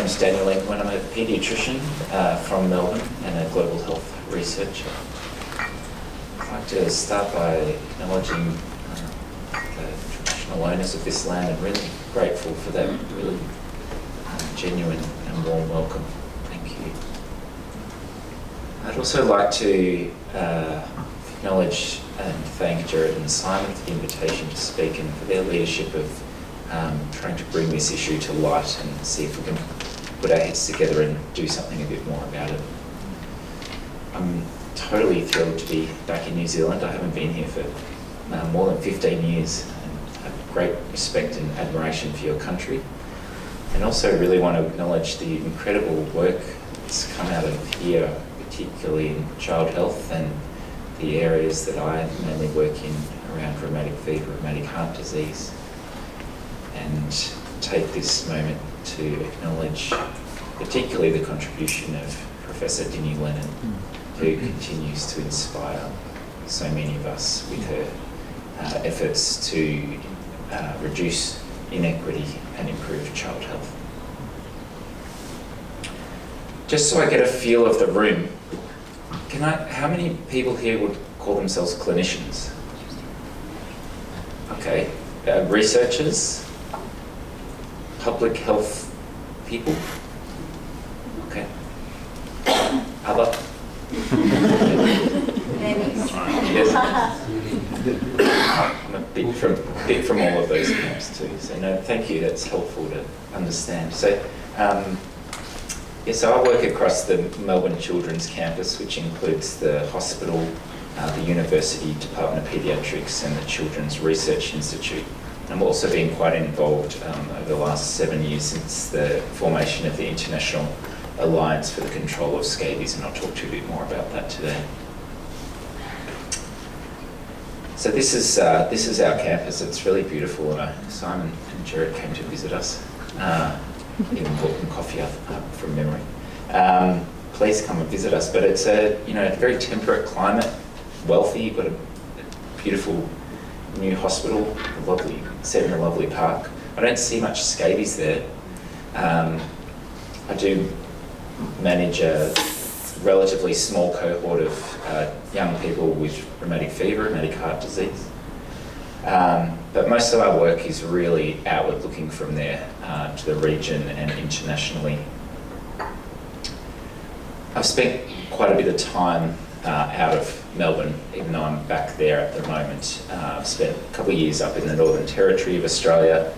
name's Daniel Engelman. I'm a paediatrician from Melbourne and a global health researcher. I'd like to start by acknowledging the traditional owners of this land and really grateful for that really genuine and warm welcome. Thank you. I'd also like to acknowledge and thank Jared and Simon for the invitation to speak and for their leadership of trying to bring this issue to light and see if we can put our heads together and do something a bit more about it. I'm totally thrilled to be back in New Zealand. I haven't been here for more than 15 years and have great respect and admiration for your country. And also really want to acknowledge the incredible work that's come out of here, particularly in child health and the areas that I mainly work in around rheumatic fever, rheumatic heart disease. And take this moment to acknowledge particularly the contribution of Professor Daniel Engelman, who continues to inspire so many of us with her efforts to reduce inequity and improve child health. Just so I get a feel of the room, how many people here would call themselves clinicians? Okay, researchers? Public health people? Okay. Other? Yes. I'm a bit from all of those camps too. So no, thank you. That's helpful to understand. So, so I work across the Melbourne Children's Campus, which includes the hospital, the University Department of Paediatrics, and the Children's Research Institute. I've also been quite involved over the last 7 years since the formation of the International Alliance for the Control of Scabies, and I'll talk to you a bit more about that today. So this is our campus. It's really beautiful, and Simon and Jared came to visit us. Even bought them coffee up from memory. Please come and visit us. But it's a very temperate climate, wealthy. You've got a beautiful new hospital, set in a lovely park. I don't see much scabies there. I do manage a relatively small cohort of young people with rheumatic fever, rheumatic heart disease. But most of our work is really outward looking from there to the region and internationally. I've spent quite a bit of time out of Melbourne, even though I'm back there at the moment. I've spent a couple of years up in the Northern Territory of Australia,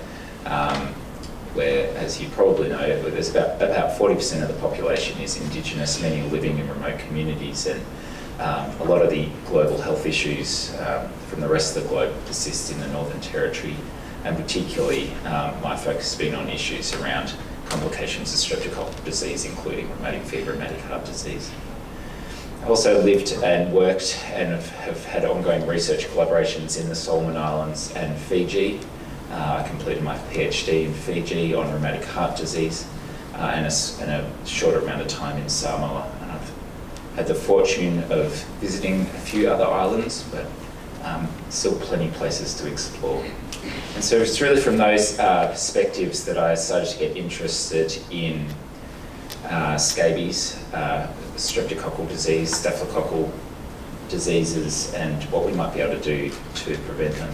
where, as you probably know, there's about 40% of the population is Indigenous, many living in remote communities, and a lot of the global health issues from the rest of the globe persist in the Northern Territory, and particularly my focus has been on issues around complications of streptococcal disease, including rheumatic fever, rheumatic heart disease. I've also lived and worked and have had ongoing research collaborations in the Solomon Islands and Fiji. I completed my PhD in Fiji on rheumatic heart disease and a shorter amount of time in Samoa. And I've had the fortune of visiting a few other islands, but still plenty of places to explore. And so it's really from those perspectives that I started to get interested in scabies, streptococcal disease, staphylococcal diseases, and what we might be able to do to prevent them.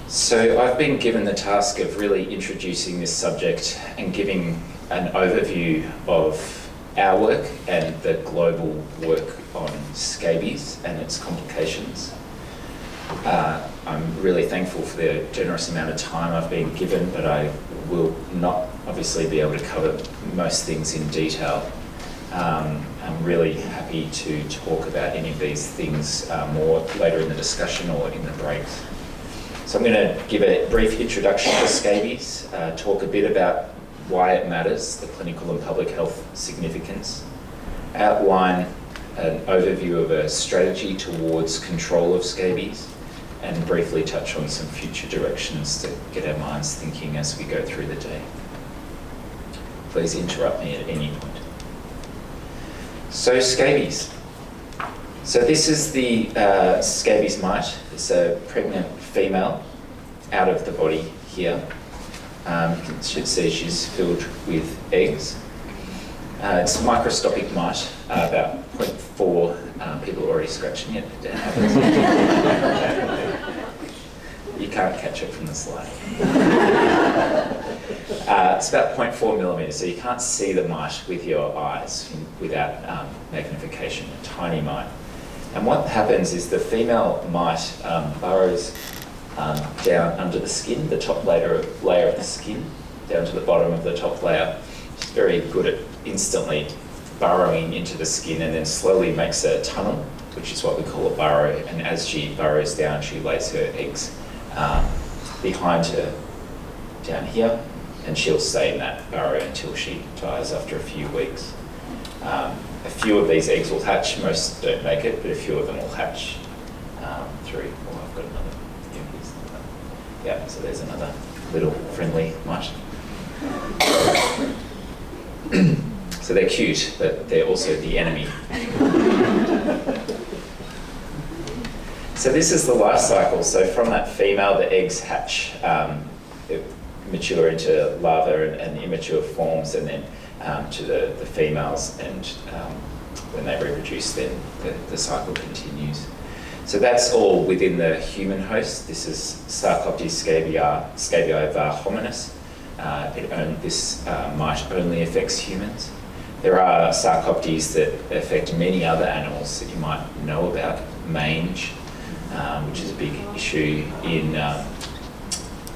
So I've been given the task of really introducing this subject and giving an overview of our work and the global work on scabies and its complications. I'm really thankful for the generous amount of time I've been given, but I will not obviously be able to cover most things in detail. I'm really happy to talk about any of these things more later in the discussion or in the breaks. So I'm going to give a brief introduction to scabies, talk a bit about why it matters, the clinical and public health significance, outline an overview of a strategy towards control of scabies, and briefly touch on some future directions to get our minds thinking as we go through the day. Please interrupt me at any point. So scabies. So this is the scabies mite. It's a pregnant female out of the body here. You should see she's filled with eggs. It's a microscopic mite, about 0.4. People are already scratching it. You can't catch it from the slide. It's about 0.4 millimetres, so you can't see the mite with your eyes without magnification, a tiny mite. And what happens is the female mite burrows down under the skin, the top layer of the skin, down to the bottom of the top layer. She's very good at instantly burrowing into the skin and then slowly makes a tunnel, which is what we call a burrow. And as she burrows down, she lays her eggs behind her down here, and she'll stay in that burrow until she dies after a few weeks. A few of these eggs will hatch, most don't make it, but a few of them will hatch through. Oh, I've got another. Yeah, so there's another little friendly mite. So they're cute, but they're also the enemy. So this is the life cycle. So from that female, the eggs hatch, mature into larvae and immature forms, and then to the females, and when they reproduce, then the cycle continues. So that's all within the human host. This is Sarcoptes scabiei var hominis. This mite only affects humans. There are Sarcoptes that affect many other animals that you might know about. Mange, which is a big issue in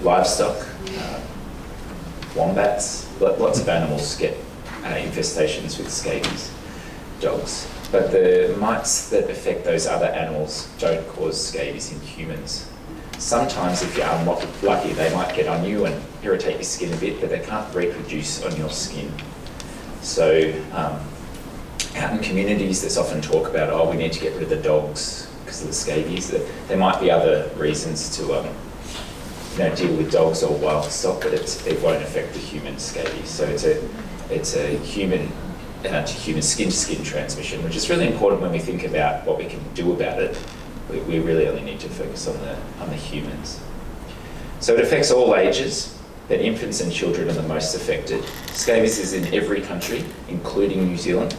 livestock, wombats. Lots of animals get infestations with scabies, dogs. But the mites that affect those other animals don't cause scabies in humans. Sometimes if you're unlucky, they might get on you and irritate your skin a bit, but they can't reproduce on your skin. So out in communities, there's often talk about, oh, we need to get rid of the dogs because of the scabies. There might be other reasons to deal with dogs or wild stock, but it won't affect the human scabies. So it's a human to human, skin-to-skin transmission, which is really important when we think about what we can do about it. We really only need to focus on the humans. So it affects all ages, but infants and children are the most affected. Scabies is in every country, including New Zealand,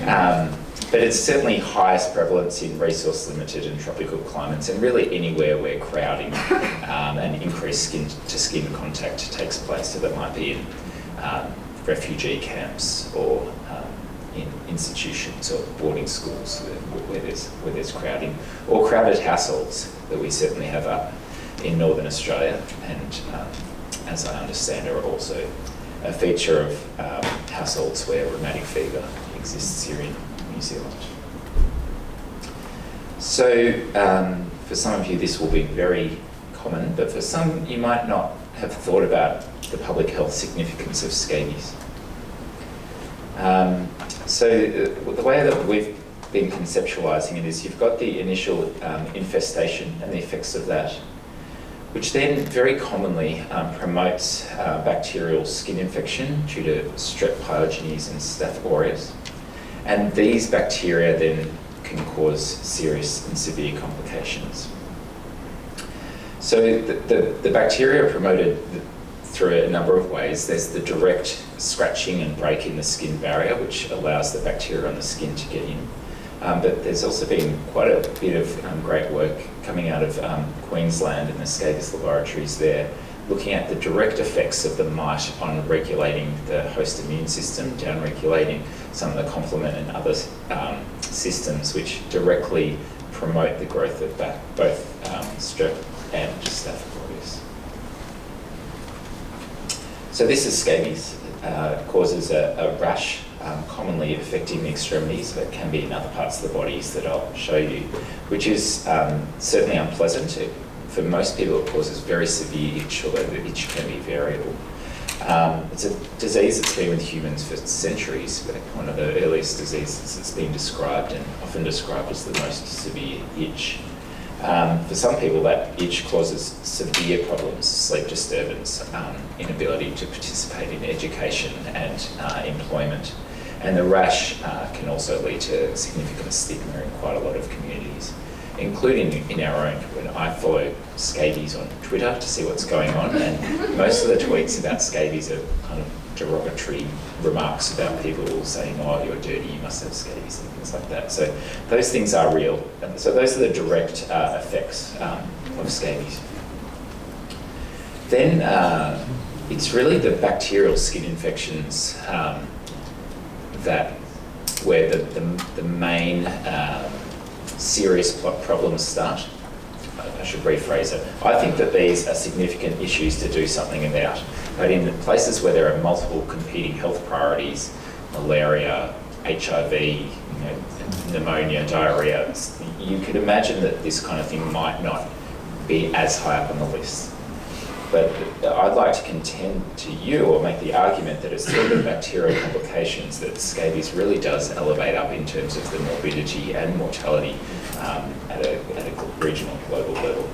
but it's certainly highest prevalence in resource-limited and tropical climates, and really anywhere where crowding and increased skin-to-skin contact takes place. So that might be in refugee camps or in institutions or boarding schools where there's crowding, or crowded households that we certainly have up in Northern Australia, and as I understand are also a feature of households where rheumatic fever exists here in New Zealand. So for some of you this will be very common, but for some you might not have thought about the public health significance of scabies. So the way that we've been conceptualising it is you've got the initial infestation and the effects of that, which then very commonly promotes bacterial skin infection due to Strep pyogenes and Staph aureus. And these bacteria then can cause serious and severe complications. So the bacteria are promoted through a number of ways. There's the direct scratching and break in the skin barrier, which allows the bacteria on the skin to get in. But there's also been quite a bit of great work coming out of Queensland and the scabies laboratories there, looking at the direct effects of the mite on regulating the host immune system, down-regulating some of the complement and other systems which directly promote the growth of both strep and Staph aureus. So this is scabies. It causes a rash, commonly affecting the extremities, but can be in other parts of the bodies that I'll show you, which is certainly unpleasant. For most people it causes very severe itch, although the itch can be variable. It's a disease that's been with humans for centuries, but one of the earliest diseases that's been described, and often described as the most severe itch. For some people that itch causes severe problems, sleep disturbance, inability to participate in education and employment. And the rash can also lead to significant stigma in quite a lot of communities. including in our own. When I follow scabies on Twitter to see what's going on, and most of the tweets about scabies are kind of derogatory remarks about people saying, "Oh, you're dirty, you must have scabies," and things like that. So those things are real. And so those are the direct effects of scabies. Then it's really the bacterial skin infections where the main serious problems start. I should rephrase it. I think that these are significant issues to do something about. But in places where there are multiple competing health priorities, malaria, HIV, pneumonia, diarrhea, you could imagine that this kind of thing might not be as high up on the list. But I'd like to contend to you, or make the argument, that it's through the bacterial complications that scabies really does elevate up in terms of the morbidity and mortality at a regional, global level.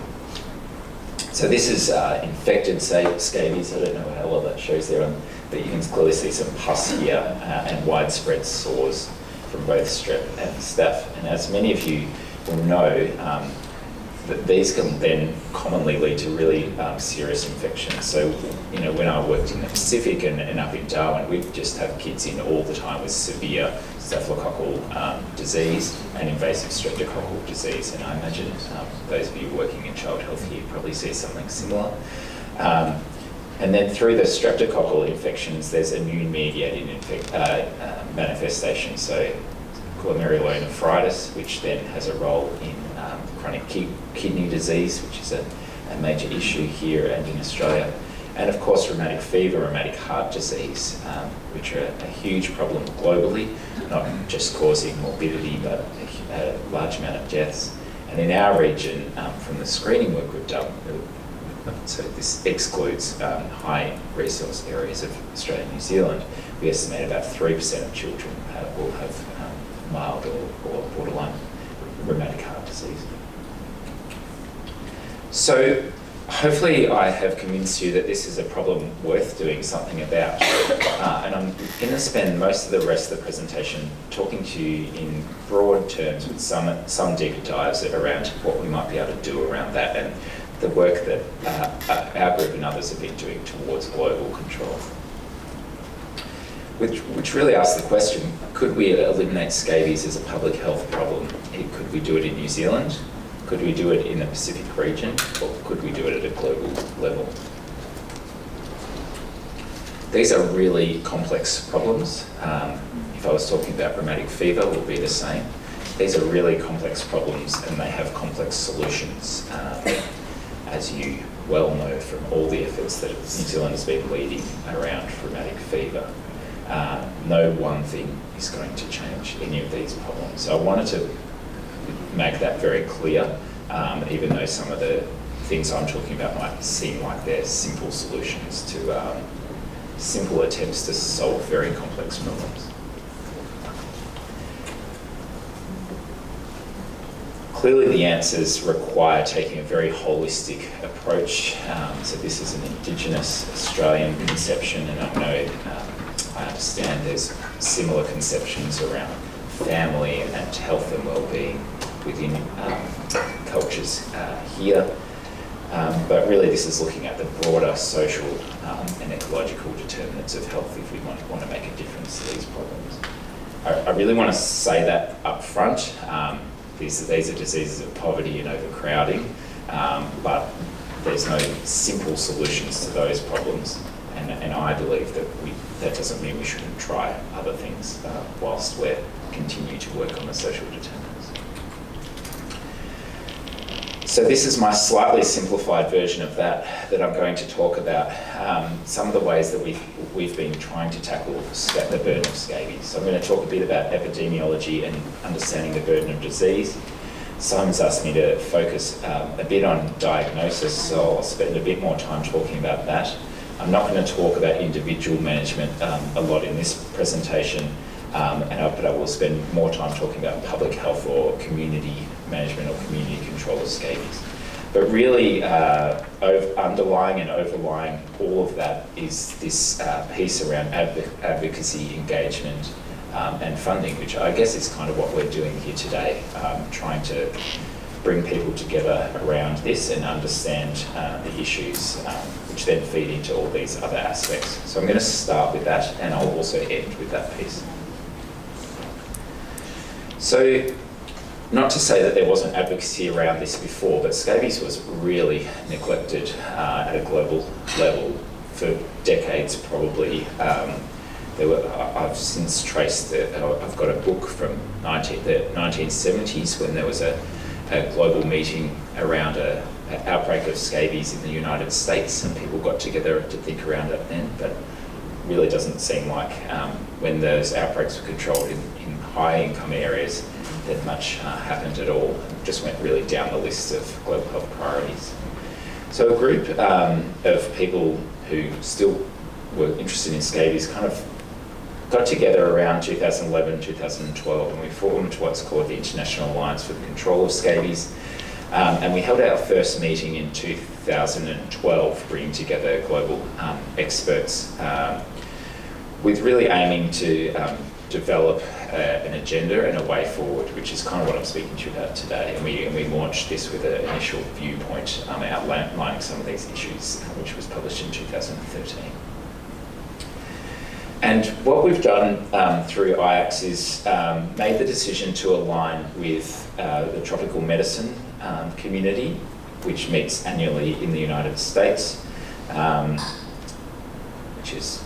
So this is infected scabies. I don't know how well that shows there, but you can clearly see some pus here and widespread sores from both strep and staph. And as many of you will know, that these can then commonly lead to really serious infections. So, when I worked in the Pacific and up in Darwin, we'd just have kids in all the time with severe staphylococcal disease and invasive streptococcal disease. And I imagine those of you working in child health here probably see something similar. And then through the streptococcal infections, there's immune-mediated manifestations. So glomerulonephritis, which then has a role in chronic kidney disease, which is a major issue here and in Australia. And of course, rheumatic fever, rheumatic heart disease, which are a huge problem globally, not just causing morbidity, but a large amount of deaths. And in our region, from the screening work we've done, so this excludes high resource areas of Australia and New Zealand, we estimate about 3% of children will have mild or borderline rheumatic heart disease. So hopefully I have convinced you that this is a problem worth doing something about. And I'm going to spend most of the rest of the presentation talking to you in broad terms with some deeper dives around what we might be able to do around that and the work that our group and others have been doing towards global control. Which really asks the question, could we eliminate scabies as a public health problem? Could we do it in New Zealand? Could we do it in the Pacific region? Or could we do it at a global level? These are really complex problems. If I was talking about rheumatic fever, it would be the same. These are really complex problems and they have complex solutions, as you well know from all the efforts that New Zealand has been leading around rheumatic fever. No one thing is going to change any of these problems. So I wanted to make that very clear, even though some of the things I'm talking about might seem like they're simple solutions to simple attempts to solve very complex problems. Clearly the answers require taking a very holistic approach. So this is an Indigenous Australian conception, and I know I understand there's similar conceptions around family and health and well-being within cultures here. But really this is looking at the broader social and ecological determinants of health if we want to make a difference to these problems. I really want to say that up front. These are diseases of poverty and overcrowding, but there's no simple solutions to those problems. And I believe that that doesn't mean we shouldn't try other things whilst we're continuing to work on the social determinants. So this is my slightly simplified version of that I'm going to talk about. Some of the ways that we've been trying to tackle the burden of scabies. So I'm going to talk a bit about epidemiology and understanding the burden of disease. Simon's asked me to focus a bit on diagnosis, so I'll spend a bit more time talking about that. I'm not going to talk about individual management a lot in this presentation, but I will spend more time talking about public health or community management or community control of scabies. But really, underlying and overlying all of that is this piece around advocacy, engagement, and funding, which I guess is kind of what we're doing here today, trying to bring people together around this and understand the issues, which then feed into all these other aspects. So I'm going to start with that, and I'll also end with that piece. So, not to say that there wasn't advocacy around this before, but scabies was really neglected at a global level for decades, probably. I've since traced that. I've got a book from the 1970s when there was a global meeting around an outbreak of scabies in the United States, and people got together to think around it then. But really doesn't seem like when those outbreaks were controlled in high-income areas that much happened at all. It just went really down the list of global health priorities. So a group of people who still were interested in scabies kind of got together around 2011, 2012, and we formed what's called the International Alliance for the Control of Scabies. And we held our first meeting in 2012, bringing together global experts with really aiming to develop an agenda and a way forward, which is kind of what I'm speaking to you about today. And we launched this with an initial viewpoint outlining some of these issues, which was published in 2013. And what we've done through IACS is made the decision to align with the tropical medicine community, which meets annually in the United States, which is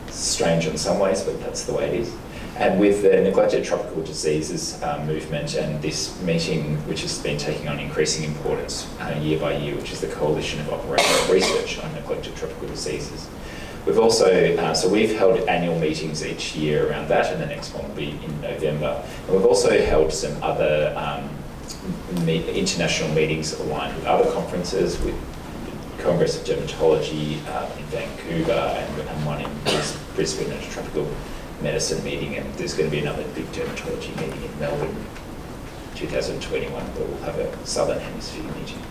strange in some ways, but that's the way it is. And with the neglected tropical diseases movement and this meeting, which has been taking on increasing importance year by year, which is the Coalition of Operational Research on Neglected Tropical Diseases. We've also, so we've held annual meetings each year around that, and the next one will be in November. And we've also held some other international meetings aligned with other conferences, with Congress of Dermatology in Vancouver and one in Brisbane at a tropical medicine meeting, and there's going to be another big dermatology meeting in Melbourne 2021 where we'll have a Southern Hemisphere meeting.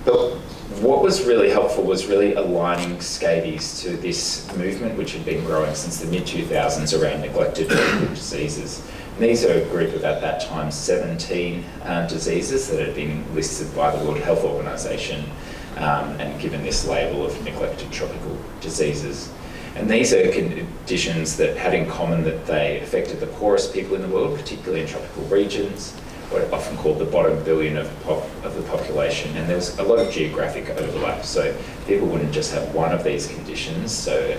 But what was really helpful was really aligning scabies to this movement which had been growing since the mid-2000s around neglected tropical diseases. And these are a group of, at that time, 17 diseases that had been listed by the World Health Organization and given this label of neglected tropical diseases. And these are conditions that had in common that they affected the poorest people in the world, particularly in tropical regions, what are often called the bottom billion of the population, and there was a lot of geographic overlap. So people wouldn't just have one of these conditions, so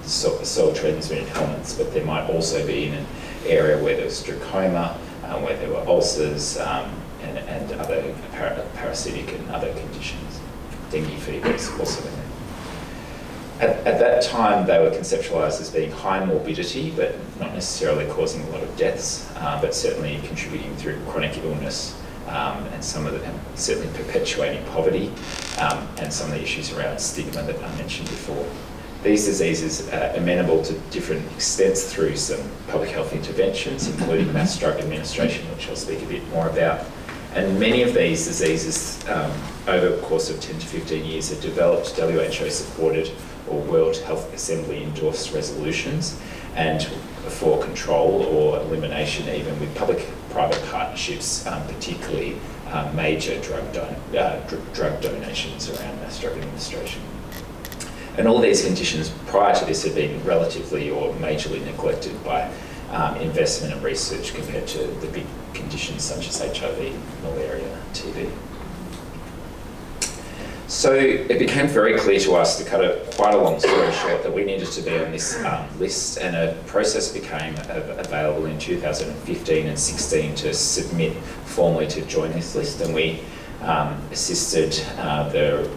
soil transmitted helminths, but there might also be in an area where there was glaucoma, where there were ulcers, and other parasitic and other conditions. Dengue fever is also in there. At that time, they were conceptualised as being high morbidity, but not necessarily causing a lot of deaths, but certainly contributing through chronic illness, and some of them certainly perpetuating poverty, and some of the issues around stigma that I mentioned before. These diseases are amenable to different extents through some public health interventions, including mass drug administration, which I'll speak a bit more about. And many of these diseases, over the course of 10 to 15 years, have developed WHO supported or World Health Assembly endorsed resolutions, and for control or elimination, even with public-private partnerships, particularly major drug donations around mass drug administration. And all these conditions prior to this had been relatively or majorly neglected by investment and research compared to the big conditions such as HIV, malaria, TB. So it became very clear to us, to cut quite a long story short, that we needed to be on this list, and a process became available in 2015 and 16 to submit formally to join this list, and we assisted the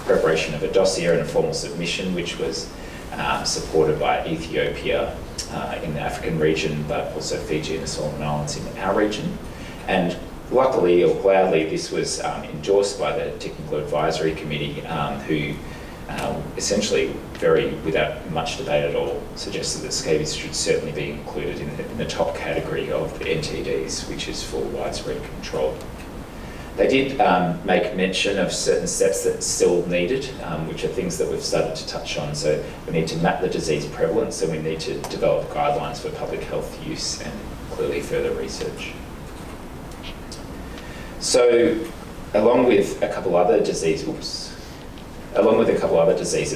preparation of a dossier and a formal submission, which was supported by Ethiopia in the African region, but also Fiji and the Solomon Islands in our region. And luckily or gladly, this was endorsed by the Technical Advisory Committee, who essentially, without much debate at all, suggested that scabies should certainly be included in the top category of the NTDs, which is for widespread control. They did make mention of certain steps that still needed, which are things that we've started to touch on. So we need to map the disease prevalence, and we need to develop guidelines for public health use and clearly further research. So, along with a couple other diseases,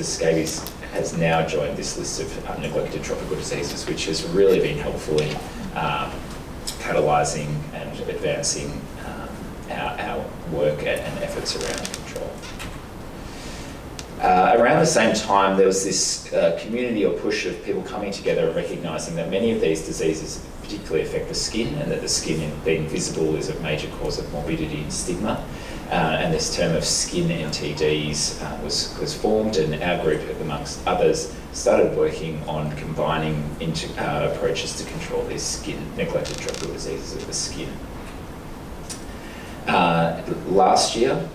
scabies has now joined this list of neglected tropical diseases, which has really been helpful in catalysing and advancing our work and efforts around control. Around the same time, there was this community or push of people coming together and recognising that many of these diseases particularly affect the skin, and that the skin being visible is a major cause of morbidity and stigma. And this term of skin NTDs was formed, and our group, amongst others, started working on combining approaches to control these neglected tropical diseases of the skin. Last year,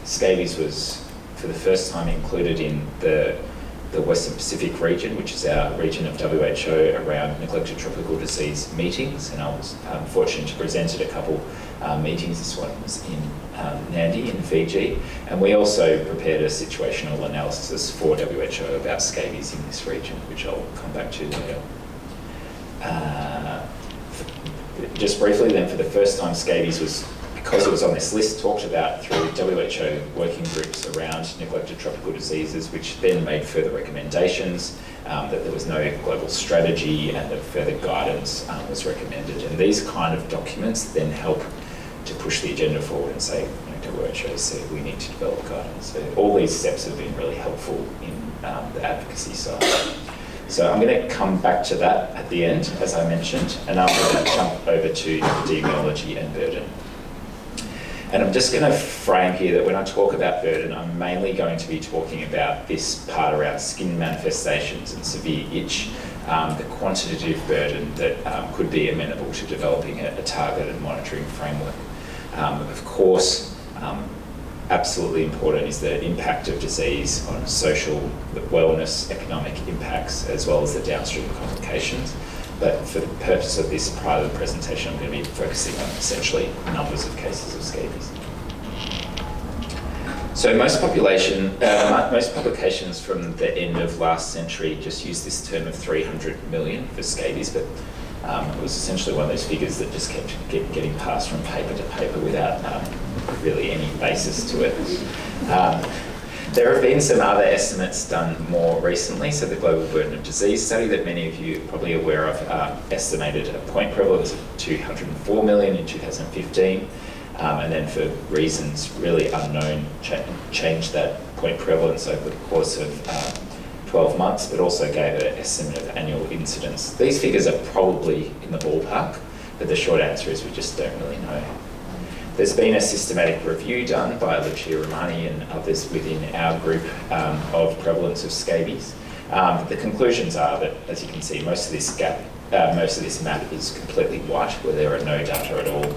scabies was for the first time included in the Western Pacific region, which is our region of WHO around neglected tropical disease meetings, and I was fortunate to present at a couple meetings. This one was in Nadi in Fiji, and we also prepared a situational analysis for WHO about scabies in this region, which I'll come back to later. Just briefly then, for the first time, scabies was, because it was on this list, talked about through WHO working groups around neglected tropical diseases, which then made further recommendations, that there was no global strategy and that further guidance was recommended. And these kind of documents then help to push the agenda forward and say, WHO said we need to develop guidance. So all these steps have been really helpful in the advocacy side. So I'm going to come back to that at the end, as I mentioned, and I'm going to jump over to epidemiology and burden. And I'm just going to frame here that when I talk about burden, I'm mainly going to be talking about this part around skin manifestations and severe itch, the quantitative burden that could be amenable to developing a targeted monitoring framework. Of course, absolutely important is the impact of disease on social, the wellness, economic impacts, as well as the downstream complications. But for the purpose of this part of the presentation, I'm going to be focusing on essentially numbers of cases of scabies. So most publications from the end of last century just use this term of 300 million for scabies, but it was essentially one of those figures that just kept getting passed from paper to paper without really any basis to it. There have been some other estimates done more recently. So the Global Burden of Disease study that many of you are probably aware of estimated a point prevalence of 204 million in 2015. And then for reasons really unknown, changed that point prevalence over the course of 12 months, but also gave an estimate of annual incidence. These figures are probably in the ballpark, but the short answer is we just don't really know. There's been a systematic review done by Lucia Romani and others within our group of prevalence of scabies. The conclusions are that, as you can see, most of this map is completely white, where there are no data at all.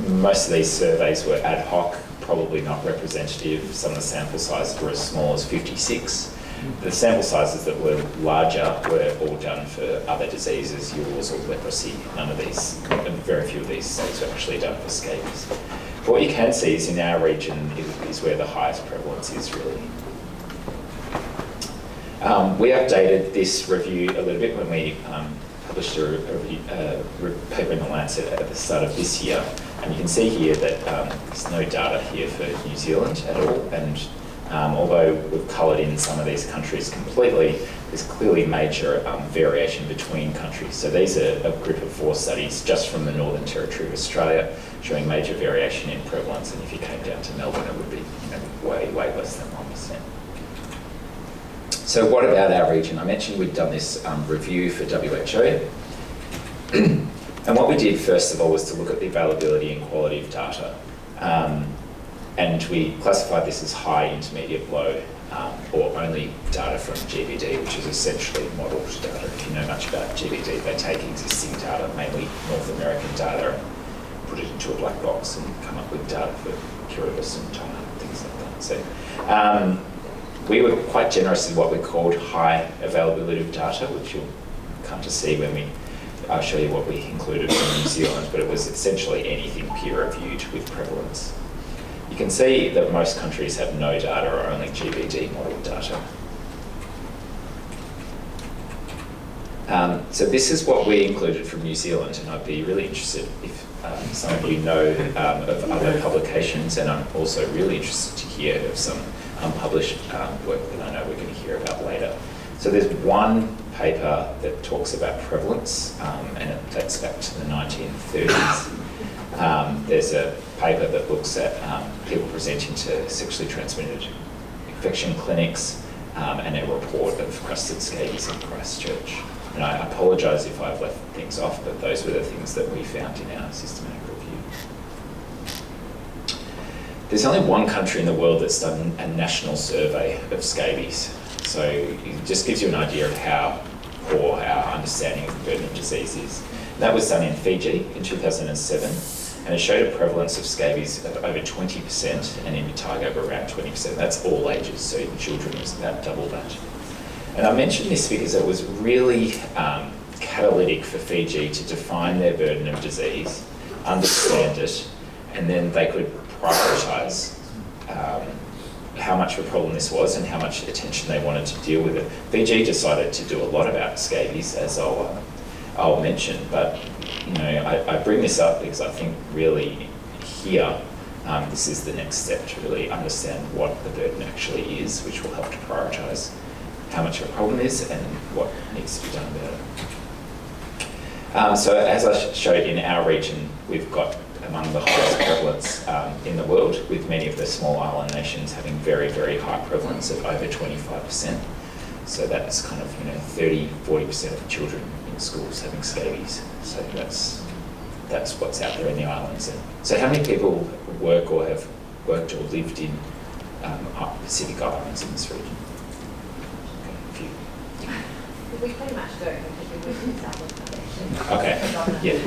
Most of these surveys were ad hoc, probably not representative. Some of the sample sizes were as small as 56. The sample sizes that were larger were all done for other diseases, yaws or leprosy. None of these, very few of these studies were actually done for scabies. But what you can see is in our region is where the highest prevalence is really. We updated this review a little bit when we published a paper in the Lancet at the start of this year. And you can see here that there's no data here for New Zealand at all. And although we've coloured in some of these countries completely, there's clearly major variation between countries. So these are a group of 4 studies just from the Northern Territory of Australia showing major variation in prevalence. And if you came down to Melbourne, it would be way less than 1%. So what about our region? I mentioned we'd done this review for WHO. And what we did first of all was to look at the availability and quality of data. And we classified this as high, intermediate, low, or only data from GBD, which is essentially modelled data. If you know much about GBD, they take existing data, mainly North American data, and put it into a black box and come up with data for Kiribati and Tonga and things like that. So we were quite generous in what we called high availability of data, which you'll come to see when I'll show you what we included from New Zealand, but it was essentially anything peer-reviewed with prevalence. You can see that most countries have no data or only GBD model data. So this is what we included from New Zealand, and I'd be really interested if some of you know of other publications, and I'm also really interested to hear of some unpublished work that I know we're going to hear about later. So there's one paper that talks about prevalence, and it dates back to the 1930s. There's a paper that looks at people presenting to sexually transmitted infection clinics, and a report of crusted scabies in Christchurch. And I apologise if I've left things off, but those were the things that we found in our systematic review. There's only one country in the world that's done a national survey of scabies. So it just gives you an idea of how poor our understanding of the burden of disease is. That was done in Fiji in 2007, and it showed a prevalence of scabies of over 20%, and in Otago of around 20%. That's all ages, so in children was about double that. And I mention this because it was really catalytic for Fiji to define their burden of disease, understand it, and then they could prioritise how much of a problem this was and how much attention they wanted to deal with it. Fiji decided to do a lot about scabies, as I'll mention, but I bring this up because I think really here, this is the next step to really understand what the burden actually is, which will help to prioritise how much of a problem is and what needs to be done about it. So as I showed, in our region, we've got among the highest prevalence in the world, with many of the small island nations having very, very high prevalence of over 25%. So that's kind of 30-40% of children in schools having scabies. So that's what's out there in the islands. And so how many people work or have worked or lived in Pacific Islands in this region? We pretty much do, because we work in South. Okay, yeah.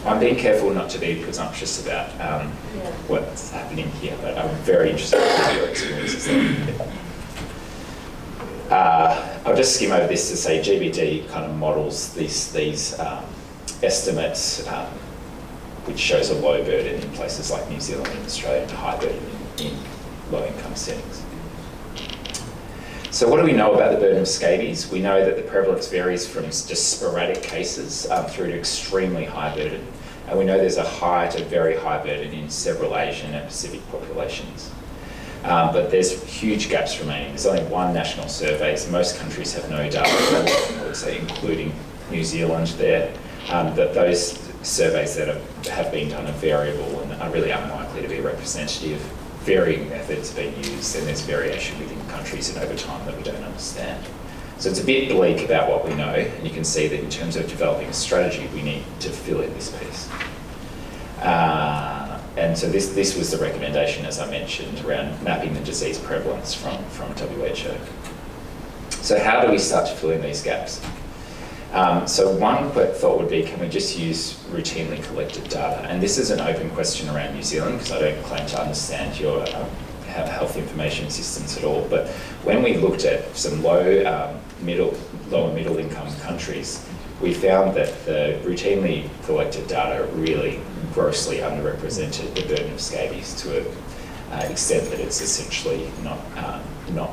I'm being careful not to be presumptuous about what's happening here, but I'm very interested in your experiences there. I'll just skim over this to say GBD kind of models these estimates, which shows a low burden in places like New Zealand and Australia, and a high burden in low-income settings. So what do we know about the burden of scabies? We know that the prevalence varies from just sporadic cases through to extremely high burden. And we know there's a high to very high burden in several Asian and Pacific populations. But there's huge gaps remaining. There's only one national survey, so most countries have no data, also including New Zealand there. That those surveys that have been done are variable and are really unlikely to be representative. Varying methods being used, and there's variation within countries and over time that we don't understand. So it's a bit bleak about what we know, and you can see that in terms of developing a strategy, we need to fill in this piece. And so this was the recommendation, as I mentioned, around mapping the disease prevalence from WHO. So how do we start to fill in these gaps? So one quick thought would be, can we just use routinely collected data? And this is an open question around New Zealand, because I don't claim to understand your health information systems at all. But when we looked at some lower middle income countries, we found that the routinely collected data really grossly underrepresented the burden of scabies to an extent that it's essentially not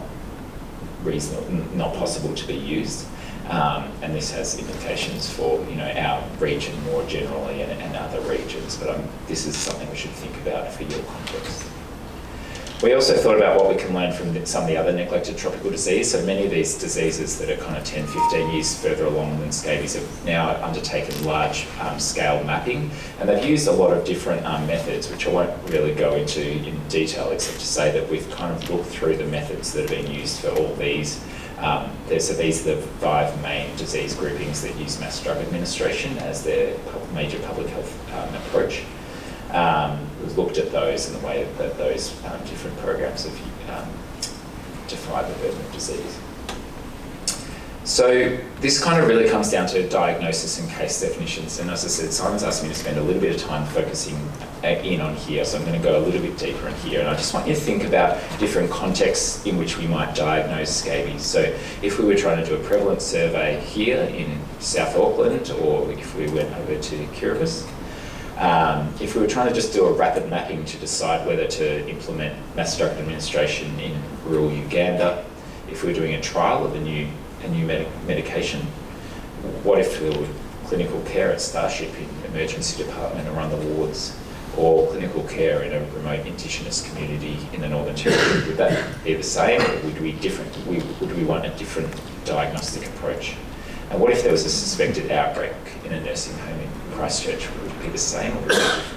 reasonable, not possible to be used. And this has implications for our region more generally and other regions, but this is something we should think about for your context. We also thought about what we can learn from some of the other neglected tropical disease. So many of these diseases that are kind of 10, 15 years further along than scabies have now undertaken large scale mapping, and they've used a lot of different methods, which I won't really go into in detail, except to say that we've kind of looked through the methods that have been used for all these. So these are the 5 main disease groupings that use mass drug administration as their major public health approach. We've looked at those and the way that those different programs have defined the burden of disease. So this kind of really comes down to diagnosis and case definitions. And as I said, Simon's asked me to spend a little bit of time focusing in on here, so I'm going to go a little bit deeper in here. And I just want you to think about different contexts in which we might diagnose scabies. So if we were trying to do a prevalence survey here in South Auckland, or if we went over to Kiribati, if we were trying to just do a rapid mapping to decide whether to implement mass drug administration in rural Uganda, if we were doing a trial of a new medication, what if there were clinical care at Starship in emergency department or on the wards, or clinical care in a remote Indigenous community in the Northern Territory? Would that be the same, or would we different? Would we want a different diagnostic approach? And what if there was a suspected outbreak in a nursing home in Christchurch? Would it be the same or would it be different?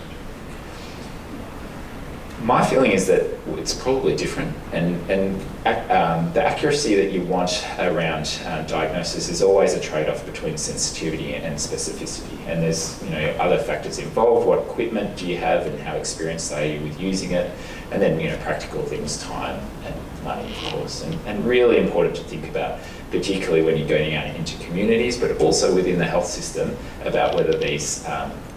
My feeling is that it's probably different, and the accuracy that you want around diagnosis is always a trade-off between sensitivity and specificity. And there's other factors involved. What equipment do you have, and how experienced are you with using it? And then practical things, time and money, of course. And really important to think about, particularly when you're going out into communities, but also within the health system, about whether these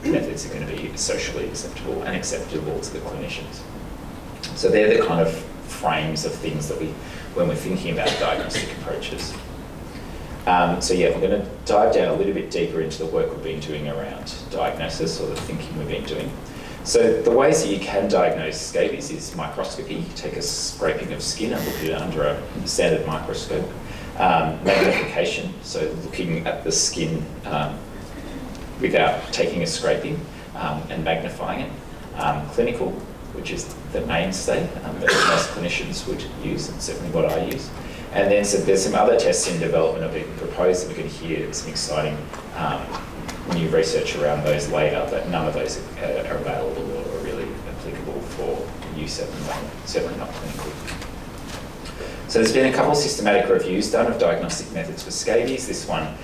methods are going to be socially acceptable and acceptable to the clinicians. So they're the kind of frames of things that when we're thinking about diagnostic approaches. So yeah, we're going to dive down a little bit deeper into the work we've been doing around diagnosis, or the thinking we've been doing. So the ways that you can diagnose scabies is microscopy. You take a scraping of skin and look at it under a standard microscope. Magnification, so looking at the skin without taking a scraping and magnifying it. Clinical, which is the mainstay that most clinicians would use, and certainly what I use. And then there's some other tests in development that being proposed, and we're going to hear some exciting new research around those later, but none of those are available or are really applicable for use at the moment, certainly not clinical. So there's been a couple of systematic reviews done of diagnostic methods for scabies. This one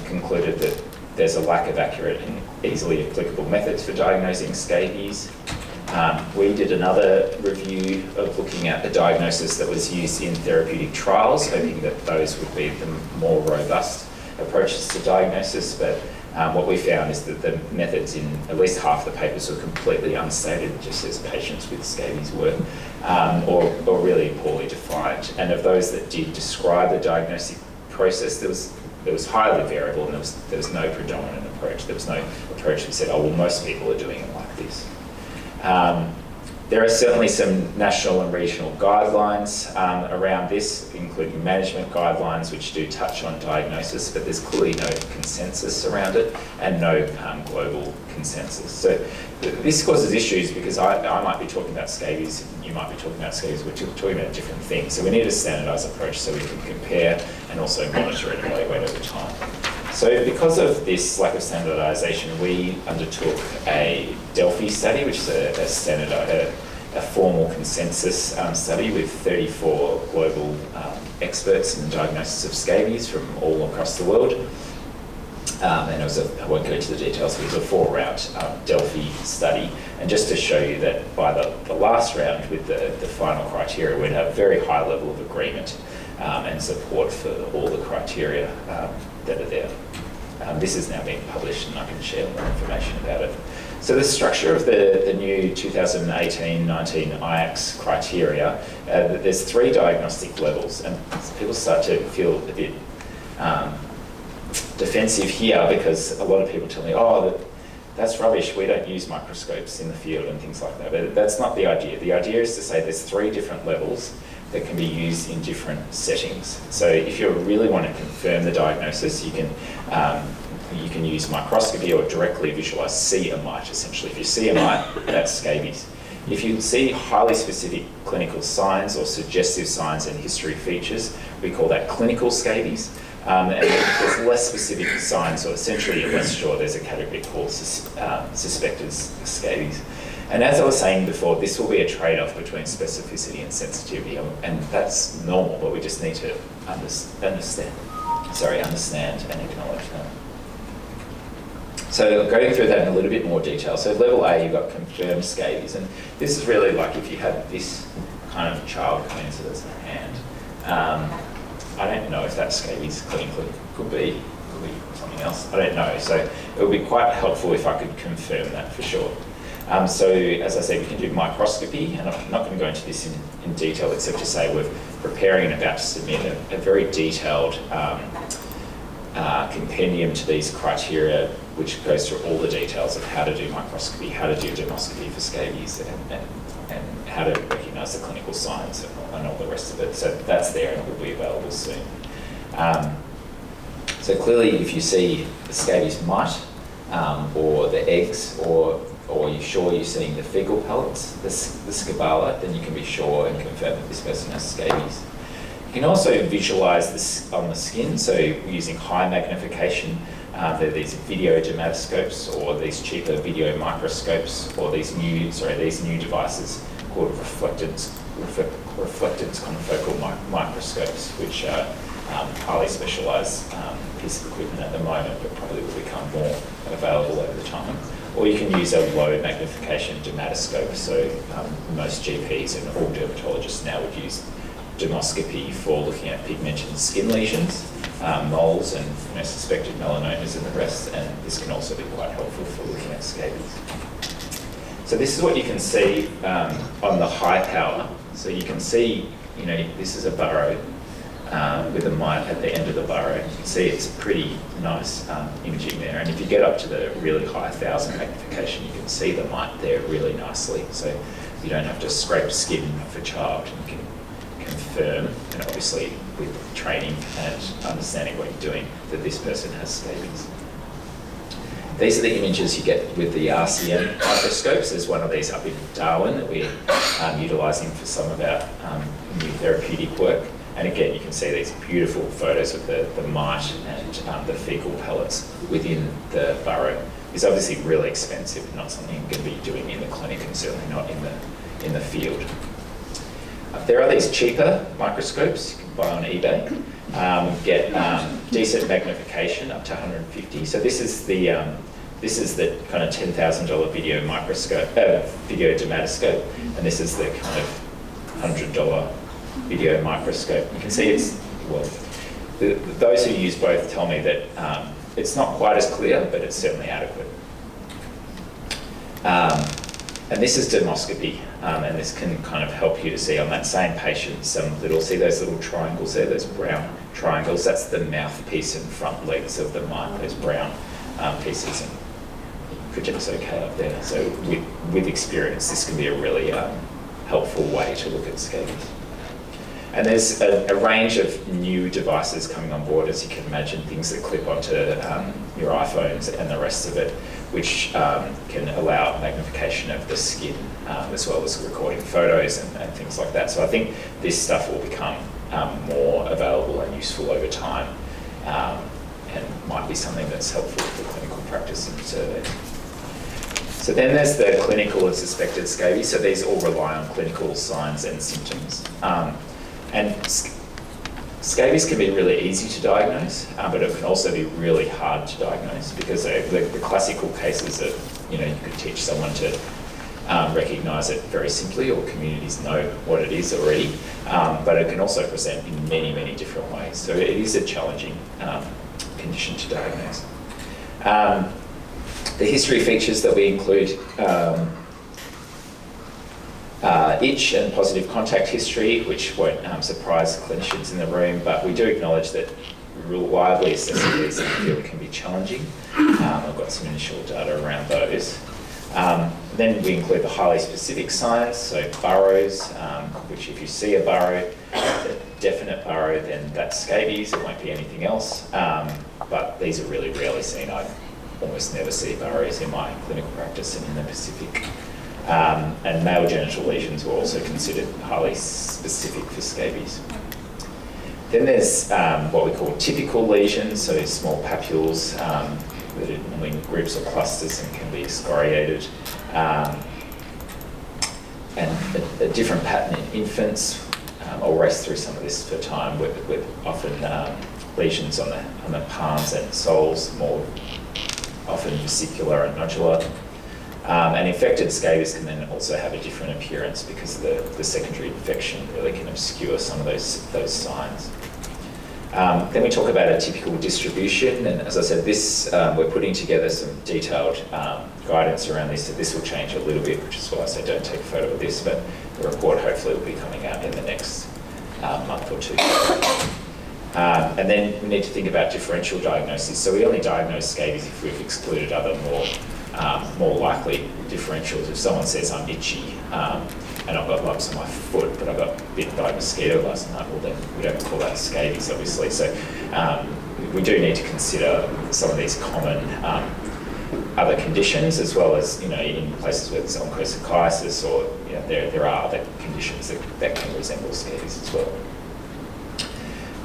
concluded that there's a lack of accurate and easily applicable methods for diagnosing scabies. We did another review of looking at the diagnosis that was used in therapeutic trials, hoping that those would be the more robust approaches to diagnosis, but what we found is that the methods in at least half the papers were completely unstated, just as patients with scabies were, or really poorly defined. And of those that did describe the diagnostic process, there was highly variable, and there was no predominant approach. There was no approach that said, oh, well, most people are doing it like this. There are certainly some national and regional guidelines around this, including management guidelines, which do touch on diagnosis, but there's clearly no consensus around it and no global consensus. So this causes issues because I might be talking about scabies, you might be talking about scabies, we're talking about different things. So we need a standardised approach so we can compare and also monitor and evaluate over time. So because of this lack of standardisation, we undertook a Delphi study, which is a formal consensus study with 34 global experts in the diagnosis of scabies from all across the world. And I won't go into the details, but it was a 4-round Delphi study. And just to show you that by the last round with the final criteria, we'd have a very high level of agreement and support for all the criteria that are there. This is now being published, and I can share more information about it. So the structure of the new 2018-19 IACS criteria, there's 3 diagnostic levels, and people start to feel a bit defensive here because a lot of people tell me, oh, that's rubbish, we don't use microscopes in the field and things like that. But that's not the idea. The idea is to say there's 3 different levels that can be used in different settings. So if you really want to confirm the diagnosis, you can use microscopy or directly visualise, see a mite essentially. If you see a mite, that's scabies. If you see highly specific clinical signs or suggestive signs and history features, we call that clinical scabies. And if there's less specific signs, or essentially you're less sure, there's a category called suspected scabies. And as I was saying before, this will be a trade-off between specificity and sensitivity, and that's normal, but we just need to understand and acknowledge that. So going through that in a little bit more detail. So level A, you've got confirmed scabies, and this is really like if you had this kind of child come in, so there's a hand. I don't know if that's scabies clinically, could be something else, I don't know. So it would be quite helpful if I could confirm that for sure. So as I said, we can do microscopy, and I'm not going to go into this in detail except to say we're preparing and about to submit a very detailed compendium to these criteria, which goes through all the details of how to do microscopy, how to do dermoscopy for scabies, and how to recognise the clinical signs and all the rest of it. So that's there and it will be available soon. So clearly, if you see the scabies mite, or the eggs, or you're sure you're seeing the fecal pellets, the scabala, then you can be sure and confirm that this person has scabies. You can also visualise this on the skin, so using high magnification. There are these video dermatoscopes, or these cheaper video microscopes, or these new devices called reflectance confocal microscopes, which are highly specialised piece of equipment at the moment, but probably will become more available over time. Or you can use a low magnification dermatoscope. So most GPs and all dermatologists now would use dermoscopy for looking at pigmented skin lesions, moles, and suspected melanomas and the rest. And this can also be quite helpful for looking at scabies. So this is what you can see on the high power. So you can see, this is a burrow with a mite at the end of the burrow. You can see it's pretty nice imaging there. And if you get up to the really high 1000 magnification, you can see the mite there really nicely. So you don't have to scrape skin off a child. You can confirm, and obviously with training and understanding what you're doing, that this person has scabies. These are the images you get with the RCM microscopes. There's one of these up in Darwin that we're utilising for some of our new therapeutic work. And again, you can see these beautiful photos of the mite and the fecal pellets within the burrow. It's obviously really expensive, not something you're going to be doing in the clinic, and certainly not in the field. There are these cheaper microscopes you can buy on eBay. Get decent magnification up to 150. So this is the kind of $10,000 video microscope, video dermatoscope, and this is the kind of $100 video microscope. You can see those who use both tell me that it's not quite as clear, but it's certainly adequate. And this is dermoscopy, and this can kind of help you to see on that same patient see those little triangles there, those brown triangles. That's the mouthpiece and front legs of the mite, those brown pieces, and it projects okay up there. So with experience, this can be a really helpful way to look at scabies. And there's a range of new devices coming on board, as you can imagine, things that clip onto your iPhones and the rest of it, which can allow magnification of the skin, as well as recording photos and things like that. So I think this stuff will become more available and useful over time, and might be something that's helpful for clinical practice and survey. So then there's the clinical and suspected scabies. So these all rely on clinical signs and symptoms. And scabies can be really easy to diagnose, but it can also be really hard to diagnose, because the classical cases of, you could teach someone to recognise it very simply, or communities know what it is already, but it can also present in many, many different ways. So it is a challenging condition to diagnose. The history features that we include itch and positive contact history, which won't surprise clinicians in the room, but we do acknowledge that reliably assessing these in the field can be challenging. I've got some initial data around those. Then we include the highly specific signs, so burrows, which if you see a burrow, a definite burrow, then that's scabies, it won't be anything else. But these are really rarely seen. I almost never see burrows in my clinical practice and in the Pacific. And male genital lesions were also considered highly specific for scabies. Then there's what we call typical lesions, so small papules that are normally in groups or clusters and can be excoriated. And a different pattern in infants. I'll race through some of this for time, with often lesions on the palms and soles, more often vesicular and nodular. And infected scabies can then also have a different appearance, because the secondary infection really can obscure some of those signs. Then we talk about a typical distribution, and as I said, this we're putting together some detailed guidance around this. So this will change a little bit, which is why I say don't take a photo of this, but the report hopefully will be coming out in the next month or two. And then we need to think about differential diagnosis. So we only diagnose scabies if we've excluded other more likely differentials. If someone says I'm itchy and I've got lumps on my foot, but I got bitten by a mosquito last night, well then we don't call that scabies, obviously. So we do need to consider some of these common other conditions, as well as, in places where there's onchocerciasis, or there are other conditions that can resemble scabies as well.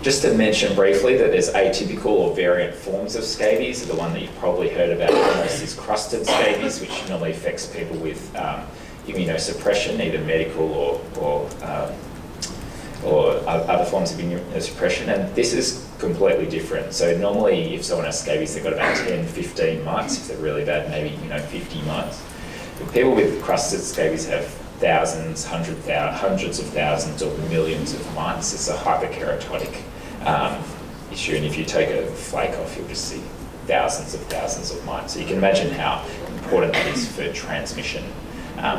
Just to mention briefly that there's atypical or variant forms of scabies. The one that you've probably heard about most is crusted scabies, which normally affects people with immunosuppression, either medical or other forms of immunosuppression, and this is completely different. So normally if someone has scabies, they've got about 10, 15 mites. If they're really bad, maybe 50 mites. But people with crusted scabies have thousands, hundreds of thousands or millions of mites. It's a hyperkeratotic issue, and if you take a flake off, you'll just see thousands of mites. So you can imagine how important that is for transmission.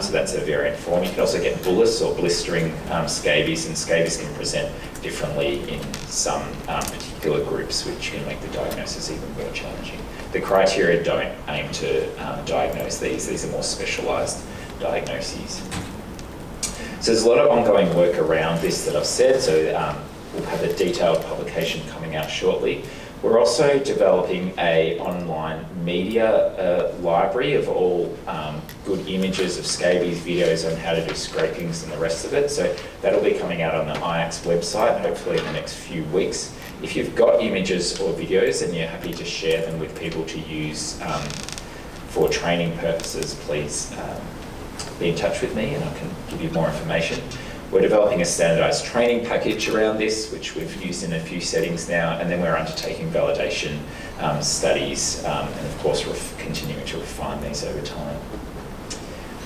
So that's a variant form. You can also get bullous or blistering scabies, and scabies can present differently in some particular groups, which can make the diagnosis even more challenging. The criteria don't aim to diagnose these. These are more specialised diagnoses. So there's a lot of ongoing work around this that I've said, so we'll have a detailed publication coming out shortly. We're also developing an online media library of all good images of scabies, videos on how to do scrapings and the rest of it. So that'll be coming out on the IACS website, hopefully in the next few weeks. If you've got images or videos and you're happy to share them with people to use for training purposes, please be in touch with me and I can give you more information. We're developing a standardised training package around this, which we've used in a few settings now, and then we're undertaking validation studies, and of course we're continuing to refine these over time.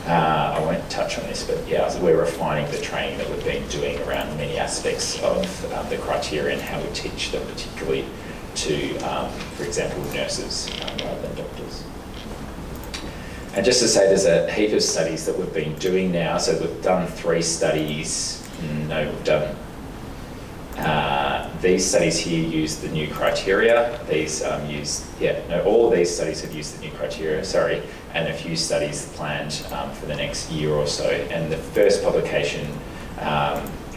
I won't touch on this, but yeah, we're refining the training that we've been doing around many aspects of the criteria and how we teach them, particularly to, for example, nurses rather than doctors. And just to say, there's a heap of studies that we've been doing now. So we've done 3 studies. No, we've done... these studies here use the new criteria. These all of these studies have used the new criteria, and a few studies planned for the next year or so. And the first publication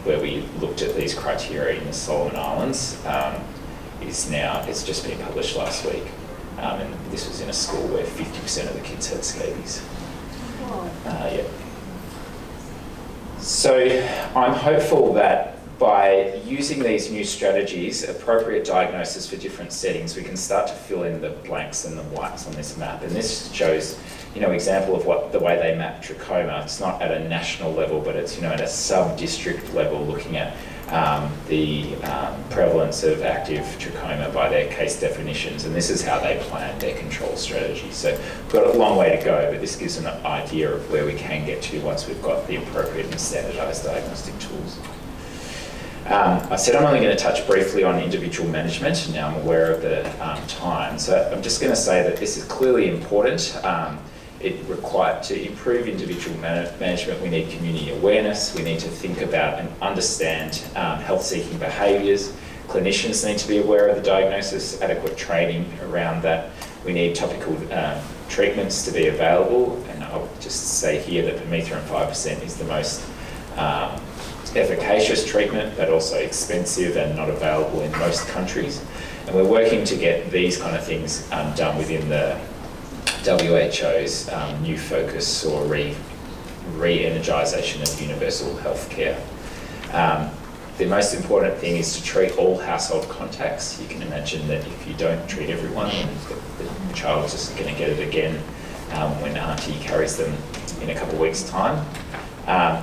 where we looked at these criteria in the Solomon Islands it's just been published last week. And this was in a school where 50% of the kids had scabies. So I'm hopeful that by using these new strategies, appropriate diagnosis for different settings, we can start to fill in the blanks and the whites on this map. And this shows, example of the way they map trachoma. It's not at a national level, but it's, at a sub-district level, looking at the prevalence of active trachoma by their case definitions, and this is how they plan their control strategy. So we've got a long way to go, but this gives an idea of where we can get to once we've got the appropriate and standardised diagnostic tools. I said I'm only going to touch briefly on individual management. Now I'm aware of the time, so I'm just going to say that this is clearly important. It required to improve individual management. We need community awareness. We need to think about and understand health-seeking behaviours. Clinicians need to be aware of the diagnosis, adequate training around that. We need topical treatments to be available, and I'll just say here that permethrin 5% is the most efficacious treatment, but also expensive and not available in most countries. And we're working to get these kind of things done within the WHO's new focus or re-energisation of universal healthcare. The most important thing is to treat all household contacts. You can imagine that if you don't treat everyone, the child's just going to get it again when auntie carries them in a couple of weeks' time.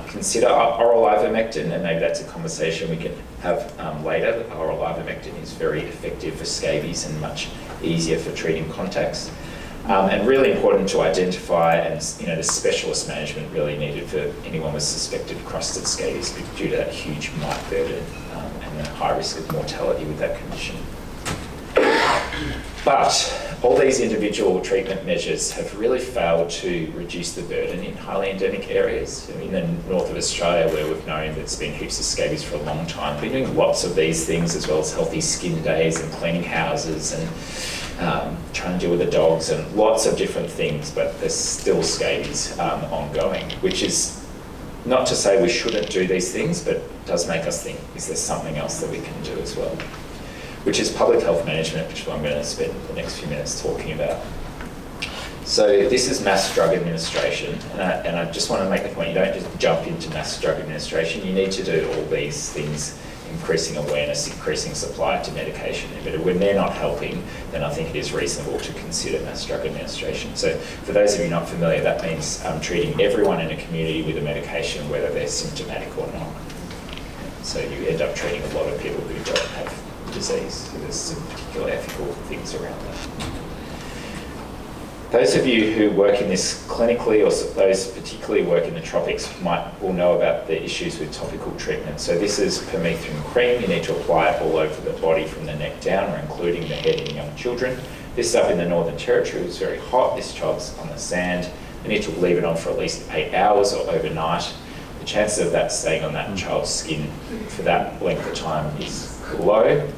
Consider oral ivermectin, and maybe that's a conversation we can have later. Oral ivermectin is very effective for scabies and much easier for treating contacts. And really important to identify, and the specialist management really needed for anyone with suspected crusted scabies due to that huge mite burden and the high risk of mortality with that condition. But all these individual treatment measures have really failed to reduce the burden in highly endemic areas. In the north of Australia, where we've known there's been heaps of scabies for a long time, we've been doing lots of these things, as well as healthy skin days and cleaning houses and trying to deal with the dogs and lots of different things, but there's still scabies ongoing, which is not to say we shouldn't do these things, but does make us think, is there something else that we can do as well? which is public health management, which is what I'm going to spend the next few minutes talking about. So this is mass drug administration, and I just want to make the point, you don't just jump into mass drug administration, you need to do all these things: increasing awareness, increasing supply to medication. But when they're not helping, then I think it is reasonable to consider mass drug administration. So for those of you not familiar, that means treating everyone in a community with a medication, whether they're symptomatic or not. So you end up treating a lot of people who don't have disease. So there's some particular ethical things around that. Those of you who work in this clinically, or those particularly work in the tropics, will know about the issues with topical treatment. So this is permethrin cream. You need to apply it all over the body from the neck down, or including the head in young children. This is up in the Northern Territory. It's very hot. This child's on the sand. You need to leave it on for at least 8 hours or overnight. The chances of that staying on that child's skin for that length of time is low.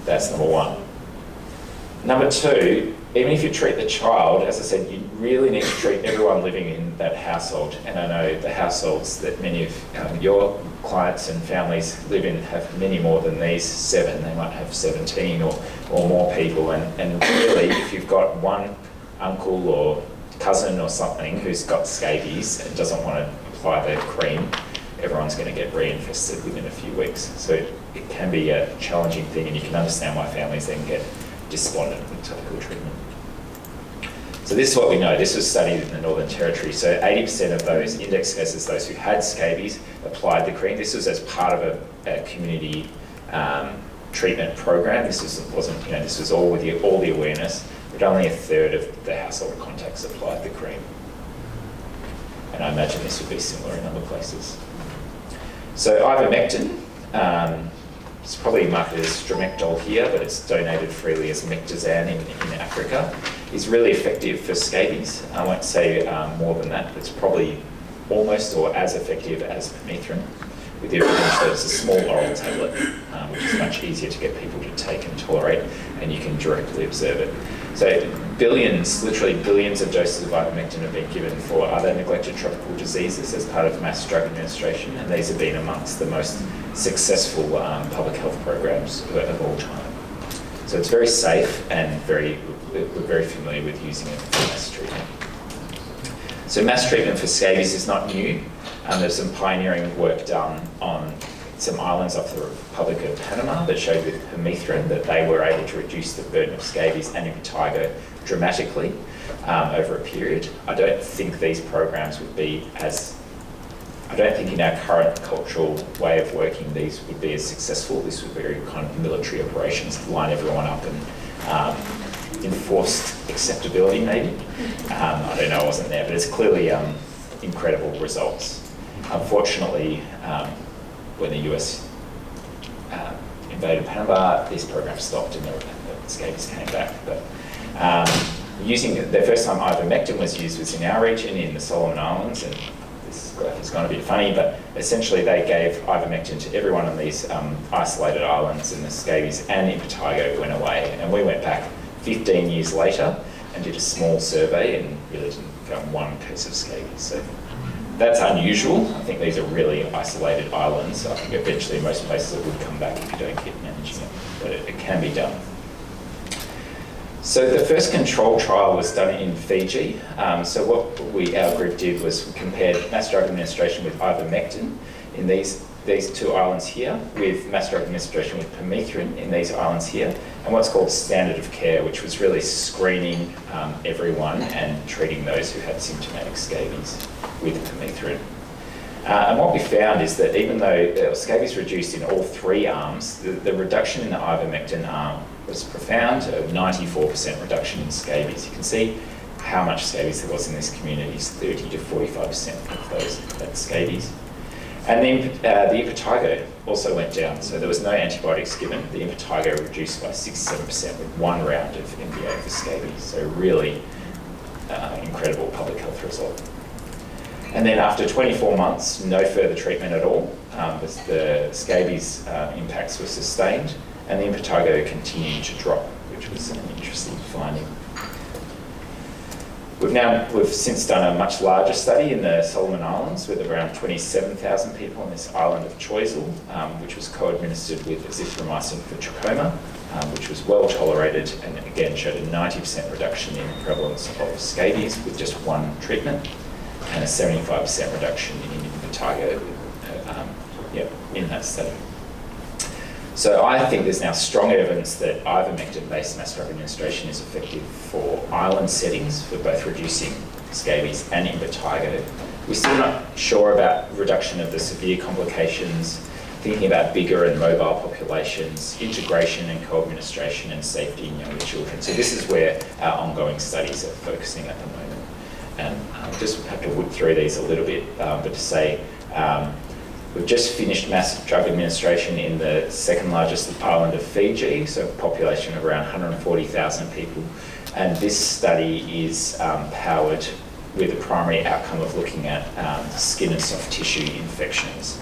That's number one. Number two, even if you treat the child, as I said, you really need to treat everyone living in that household. And I know the households that many of your clients and families live in have many more than these 7. They might have 17 or more people. And really, if you've got one uncle or cousin or something who's got scabies and doesn't want to apply the cream, everyone's going to get reinfested within a few weeks. So it can be a challenging thing, and you can understand why families then get despondent with topical treatment. So this is what we know. This was studied in the Northern Territory. So 80% of those index cases, those who had scabies, applied the cream. This was as part of a community treatment program. This wasn't, this was all with all the awareness, but only a third of the household contacts applied the cream. And I imagine this would be similar in other places. So ivermectin, it's probably marketed as Stromectol here, but it's donated freely as Mectizan in Africa. It's really effective for scabies. I won't say more than that, but it's probably almost or as effective as permethrin, with the advantage that it's a small oral tablet, which is much easier to get people to take and tolerate, and you can directly observe it. So billions, literally billions of doses of ivermectin have been given for other neglected tropical diseases as part of mass drug administration, and these have been amongst the most successful public health programs of all time. So it's very safe, and we're very familiar with using it for mass treatment. So mass treatment for scabies is not new. There's some pioneering work done on some islands off the Republic of Panama that showed with permethrin that they were able to reduce the burden of scabies and impetigo dramatically over a period. I don't think these programs would be I don't think in our current cultural way of working these would be as successful. This would be very kind of military operations to line everyone up and enforced acceptability maybe. I don't know, I wasn't there, but it's clearly incredible results. Unfortunately, when the US invaded Panama, this program stopped and the scabies came back. But the first time ivermectin was used was in our region in the Solomon Islands, and this graph is going to be funny, but essentially they gave ivermectin to everyone on these isolated islands, and the scabies and impetigo went away. And we went back 15 years later and did a small survey and really didn't found one case of scabies. So that's unusual. I think these are really isolated islands. So I think eventually most places it would come back if you don't keep managing it, but it can be done. So the first control trial was done in Fiji. So what our group did was we compared mass drug administration with ivermectin in these two islands here with mass drug administration with permethrin in these islands here, and what's called standard of care, which was really screening everyone and treating those who had symptomatic scabies with permethrin. And what we found is that even though the scabies reduced in all 3 arms, the reduction in the ivermectin arm was profound, a 94% reduction in scabies. You can see how much scabies there was in this community, 30 to 45% of those had scabies. And then the impetigo also went down, so there was no antibiotics given. The impetigo reduced by 67% with 1 round of MVA for scabies, so really incredible public health result. And then after 24 months, no further treatment at all. The scabies impacts were sustained, and the impetigo continued to drop, which was an interesting finding. We've since done a much larger study in the Solomon Islands with around 27,000 people on this island of Choiseul, which was co-administered with azithromycin for trachoma, which was well tolerated and again showed a 90% reduction in the prevalence of scabies with just one treatment and a 75% reduction in impetigo in that study. So I think there's now strong evidence that ivermectin-based mass drug administration is effective for island settings for both reducing scabies and impetigo. We're still not sure about reduction of the severe complications, thinking about bigger and mobile populations, integration and co-administration and safety in younger children. So this is where our ongoing studies are focusing at the moment. And I just have to whip through these a little bit, but to say, we've just finished mass drug administration in the second largest island of Fiji, so a population of around 140,000 people. And this study is powered with the primary outcome of looking at skin and soft tissue infections.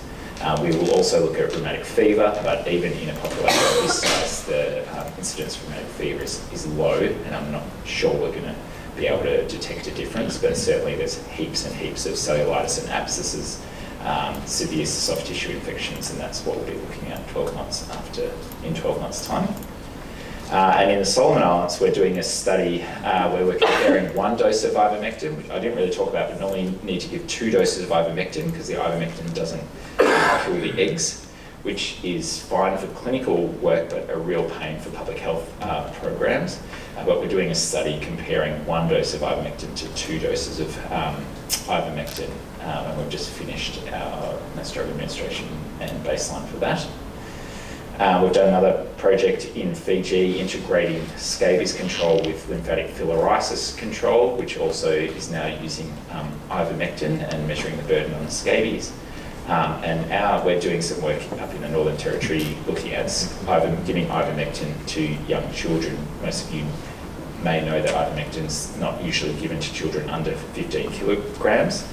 We will also look at rheumatic fever, but even in a population of this size, the incidence of rheumatic fever is low, and I'm not sure we're going to be able to detect a difference, but certainly there's heaps and heaps of cellulitis and abscesses, severe soft tissue infections, and that's what we'll be looking at 12 months' time. And in the Solomon Islands, we're doing a study where we're comparing one dose of ivermectin, which I didn't really talk about, but normally you need to give 2 doses of ivermectin because the ivermectin doesn't kill the eggs, which is fine for clinical work, but a real pain for public health programs. But we're doing a study comparing 1 dose of ivermectin to 2 doses of ivermectin, and we've just finished our mass drug administration and baseline for that. We've done another project in Fiji integrating scabies control with lymphatic filariasis control, which also is now using ivermectin and measuring the burden on scabies. We're doing some work up in the Northern Territory looking at giving ivermectin to young children. Most of you may know that ivermectin's not usually given to children under 15 kilograms,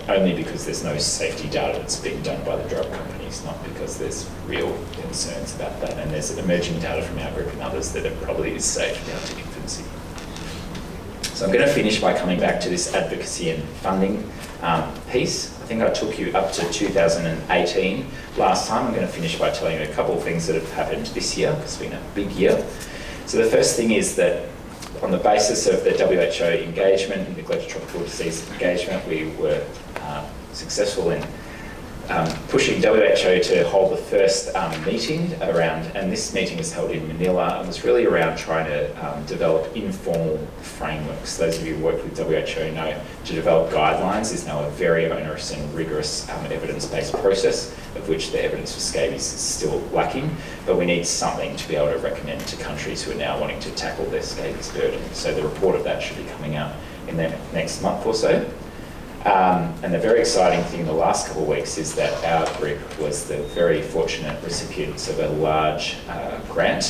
only because there's no safety data that's being done by the drug companies, not because there's real concerns about that. And there's emerging data from our group and others that it probably is safe down to infancy. So I'm going to finish by coming back to this advocacy and funding piece. I think I took you up to 2018 last time. I'm going to finish by telling you a couple of things that have happened this year, because it's been a big year. So the first thing is that on the basis of the WHO engagement and neglected tropical disease engagement, we were successful in pushing WHO to hold the first meeting around, and this meeting was held in Manila, and was really around trying to develop informal frameworks. Those of you who worked with WHO know to develop guidelines is now a very onerous and rigorous evidence-based process, of which the evidence for scabies is still lacking, but we need something to be able to recommend to countries who are now wanting to tackle their scabies burden. So the report of that should be coming out in the next month or so. And the very exciting thing in the last couple of weeks is that our group was the very fortunate recipients of a large grant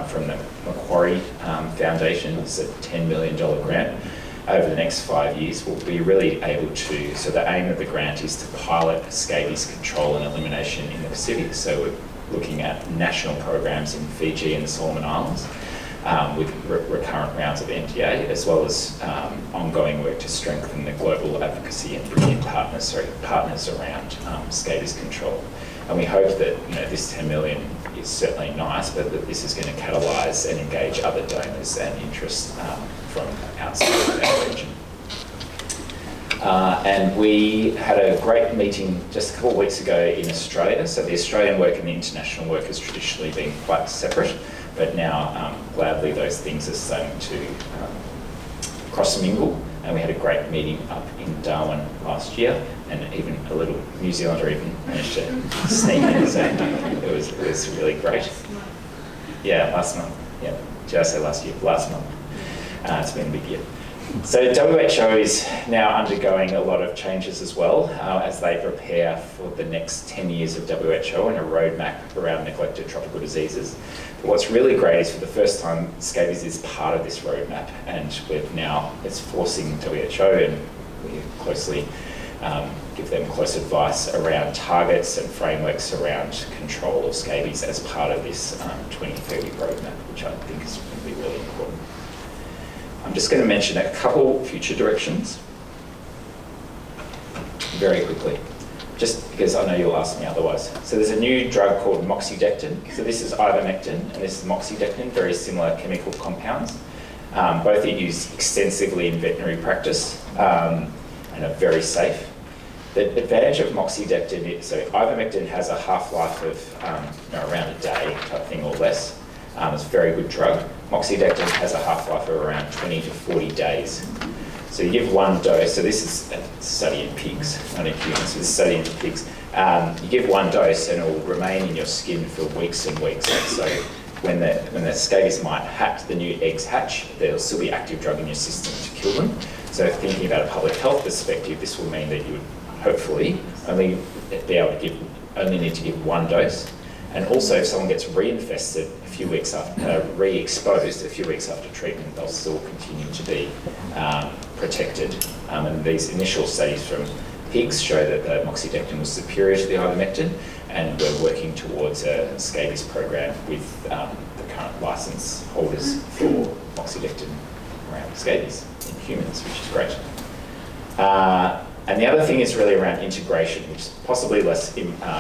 from the Macquarie Foundation. It's a $10 million grant. Over the next 5 years, we'll be really able to, so the aim of the grant is to pilot scabies control and elimination in the Pacific. So we're looking at national programs in Fiji and the Solomon Islands, with recurrent rounds of NDA, as well as ongoing work to strengthen the global advocacy and bring in partners around scabies control. And we hope that this 10 million is certainly nice, but that this is going to catalyse and engage other donors and interest from outside of our region. And we had a great meeting just a couple of weeks ago in Australia. So the Australian work and the international work has traditionally been quite separate, but now gladly those things are starting to cross-mingle. And we had a great meeting up in Darwin last year, and even a little New Zealander even managed to sneak in, so it was really great. Yeah, last month. Yeah, did I say last year? Last month. It's been a big year. So WHO is now undergoing a lot of changes as well as they prepare for the next 10 years of WHO and a roadmap around neglected tropical diseases. But what's really great is for the first time, scabies is part of this roadmap, and it's forcing WHO, and we closely give them close advice around targets and frameworks around control of scabies as part of this 2030 roadmap, which I think is going to be really important. I'm just going to mention a couple future directions very quickly, just because I know you'll ask me otherwise. So there's a new drug called moxidectin. So this is ivermectin and this is moxidectin, very similar chemical compounds. Both are used extensively in veterinary practice and are very safe. The advantage of moxidectin is, so ivermectin has a half-life of around a day type thing or less. It's a very good drug. Moxidectin has a half-life of around 20 to 40 days. So you give one dose, so this is a study in pigs, not in humans, so this is a study in pigs. You give one dose and it will remain in your skin for weeks and weeks. So when the scabies the new eggs hatch, there'll still be active drug in your system to kill them. So thinking about a public health perspective, this will mean that you would hopefully only need to give one dose. And also if someone gets reinfested a few weeks after, re-exposed a few weeks after treatment, they'll still continue to be protected. And these initial studies from pigs show that the moxidectin was superior to the ivermectin, and we're working towards a scabies program with the current licence holders for moxidectin around scabies in humans, which is great. And the other thing is really around integration, which is possibly less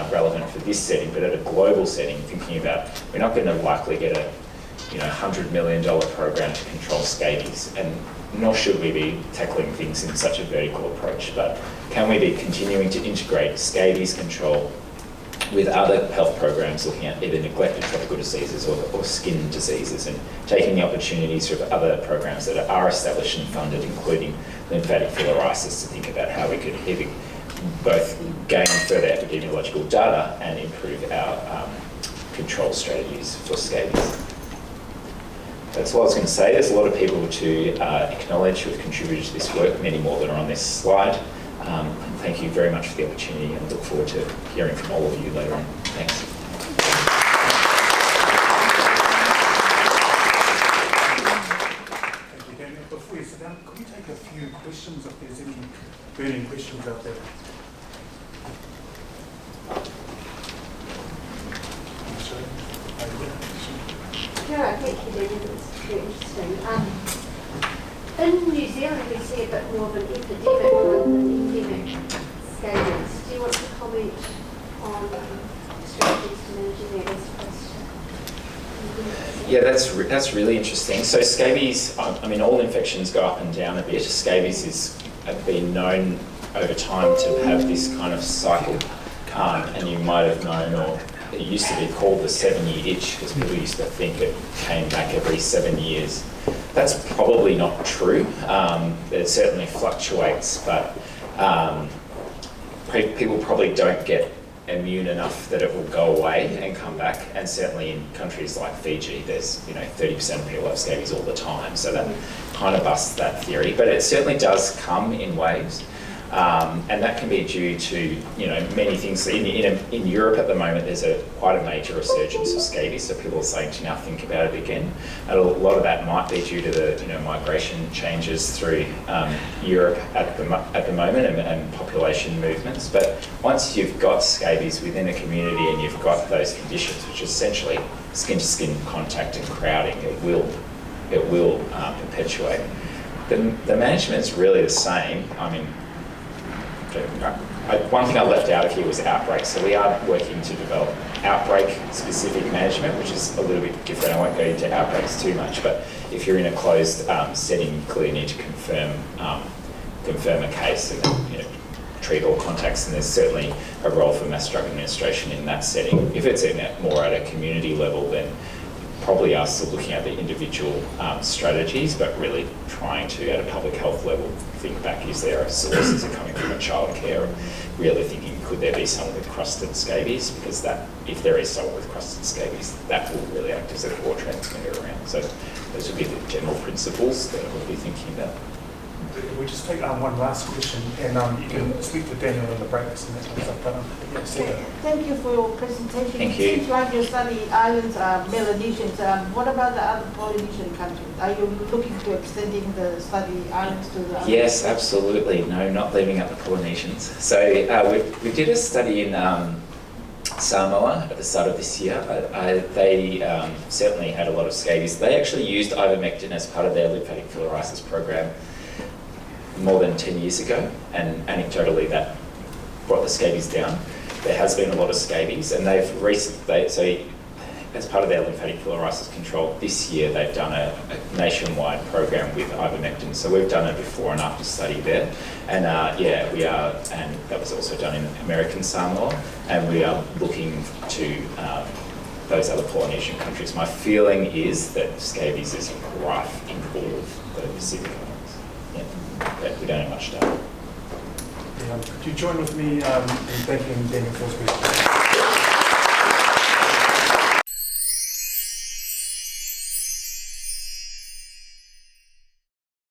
relevant for this setting, but at a global setting, thinking about we're not going to likely get a $100 million program to control scabies, and nor should we be tackling things in such a vertical approach, but can we be continuing to integrate scabies control with other health programs looking at either neglected tropical diseases or skin diseases, and taking the opportunities of other programs that are established and funded, including lymphatic filariasis, to think about how we could either both gain further epidemiological data and improve our control strategies for scabies. That's what I was going to say. There's a lot of people to acknowledge who have contributed to this work, many more that are on this slide. Thank you very much for the opportunity, and look forward to hearing from all of you later on. Thanks. Thank you, Daniel. Before you sit down, could we take a few questions if there's any burning questions out there? Yeah, thank you, Daniel. It's very interesting. In New Zealand, we see a bit more of an epidemic rather than endemic scabies. Do you want to comment on strategies to managing that as opposed to? Yeah, that's really interesting. So scabies, I mean, all infections go up and down a bit. Scabies have been known over time to have this kind of cycle, and you might have known, or it used to be called the 7-year itch, because people used to think it came back every 7 years. That's probably not true. It certainly fluctuates, but people probably don't get immune enough that it will go away and come back. And certainly in countries like Fiji, there's 30% of people have scabies all the time, so that kind of busts that theory. But it certainly does come in waves. And that can be due to many things. In Europe at the moment, there's quite a major resurgence of scabies, so people are starting to now think about it again. And a lot of that might be due to the migration changes through Europe at the moment and population movements. But once you've got scabies within a community and you've got those conditions, which is essentially skin-to-skin contact and crowding, it will perpetuate. The management is really the same. I mean, one thing I left out of here was outbreaks. So we are working to develop outbreak-specific management, which is a little bit different. I won't go into outbreaks too much, but if you're in a closed setting, you clearly need to confirm a case and treat all contacts. And there's certainly a role for mass drug administration in that setting. If it's more at a community level, then probably are still looking at the individual strategies, but really trying to, at a public health level, think back, is there a source, is it coming from a childcare? Really thinking, could there be someone with crusted scabies? Because that, if there is someone with crusted scabies, that will really act as a core transmitter around. So those would be the general principles that I would be thinking about. We just take one last question, and you can speak to Daniel in the breaks and that kind of stuff. Thank you for your presentation. Thank you. It seems like you study islands, Melanesians. What about the other Polynesian countries? Are you looking to extending the study islands to the other? Yes, absolutely. No, not leaving out the Polynesians. So we did a study in Samoa at the start of this year. They certainly had a lot of scabies. They actually used ivermectin as part of their lymphatic filariasis program more than 10 years ago, and anecdotally that brought the scabies down. There has been a lot of scabies, and so as part of their lymphatic filariasis control this year, they've done a nationwide program with ivermectin. So we've done a before and after study there, and we are, and that was also done in American Samoa, and we are looking to those other Polynesian countries. My feeling is that scabies is rife in all of the Pacific Islands. Yeah, but we don't have much data. Could you join with me in thanking Daniel for his presentation?